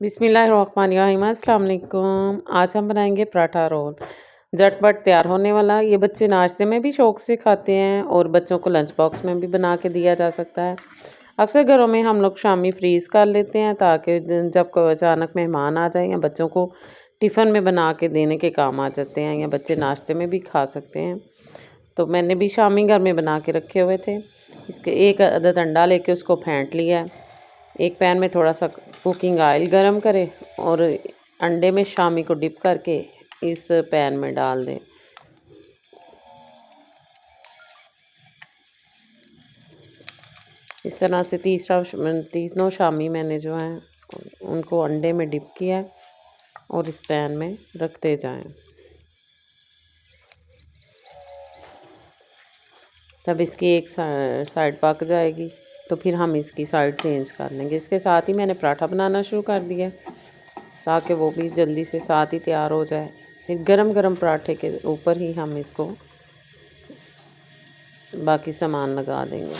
बिस्मिल्लाहिर्रहमानिर्रहीम, अस्सलाम वालेकुम। आज हम बनाएंगे पराठा रोल। झटपट तैयार होने वाला। ये बच्चे नाश्ते में भी शौक से खाते हैं और बच्चों को लंच बॉक्स में भी बना के दिया जा सकता है। अक्सर घरों में हम लोग शामी फ्रीज़ कर लेते हैं ताकि जब कोई अचानक मेहमान आ जाए या बच्चों को टिफ़िन में बना के देने के काम आ जाते हैं या बच्चे नाश्ते में भी खा सकते हैं। तो मैंने भी शामी घर में बना के रखे हुए थे। इसके एक अदद अंडा लेके उसको फेंट लिया है। एक पैन में थोड़ा सा कुकिंग ऑयल गरम करें और अंडे में शामी को डिप करके इस पैन में डाल दें। इस तरह से तीनों शामी मैंने जो है उनको अंडे में डिप किया और इस पैन में रखते जाएं। तब इसकी एक साइड पक जाएगी तो फिर हम इसकी साइड चेंज कर लेंगे। इसके साथ ही मैंने पराठा बनाना शुरू कर दिया ताकि वो भी जल्दी से साथ ही तैयार हो जाए। फिर गरम गरम पराठे के ऊपर ही हम इसको बाकी सामान लगा देंगे।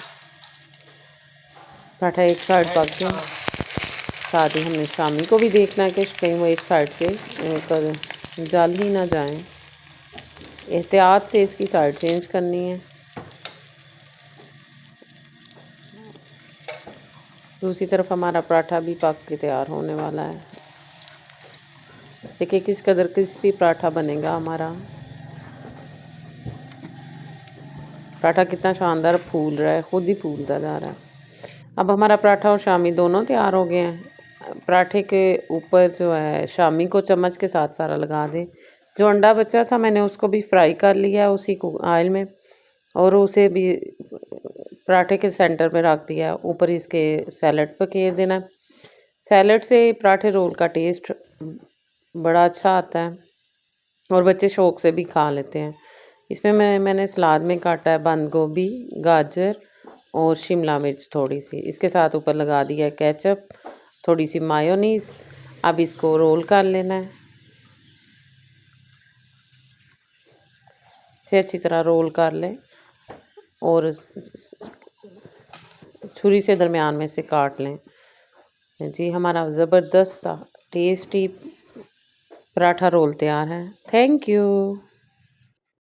पराठा एक साइड पक गया, साथ ही हमने शामी को भी देखना है कि कहीं वो एक साइड से जल ही ना जाए। एहतियात से इसकी साइड चेंज करनी है। दूसरी तरफ हमारा पराठा भी पक के तैयार होने वाला है। देखिए किस कदर क्रिस्पी पराठा बनेगा हमारा। पराठा कितना शानदार फूल रहा है, खुद ही फूलता जा रहा है। अब हमारा पराठा और शामी दोनों तैयार हो गए हैं। पराठे के ऊपर जो है शामी को चम्मच के साथ सारा लगा दें। जो अंडा बचा था मैंने उसको भी फ्राई कर लिया उसी को ऑयल में और उसे भी पराठे के सेंटर में रख दिया। ऊपर इसके सैलड पकेर देना। सैलड से पराठे रोल का टेस्ट बड़ा अच्छा आता है और बच्चे शौक से भी खा लेते हैं। इसमें मैंने सलाद में काटा है बंद गोभी, गाजर और शिमला मिर्च थोड़ी सी। इसके साथ ऊपर लगा दिया केचप, थोड़ी सी मायोनीज़। अब इसको रोल कर लेना है। इसे अच्छी तरह रोल कर लें और छुरी से दरमियान में से काट लें। जी हमारा ज़बरदस्त सा टेस्टी पराठा रोल तैयार है। Thank you.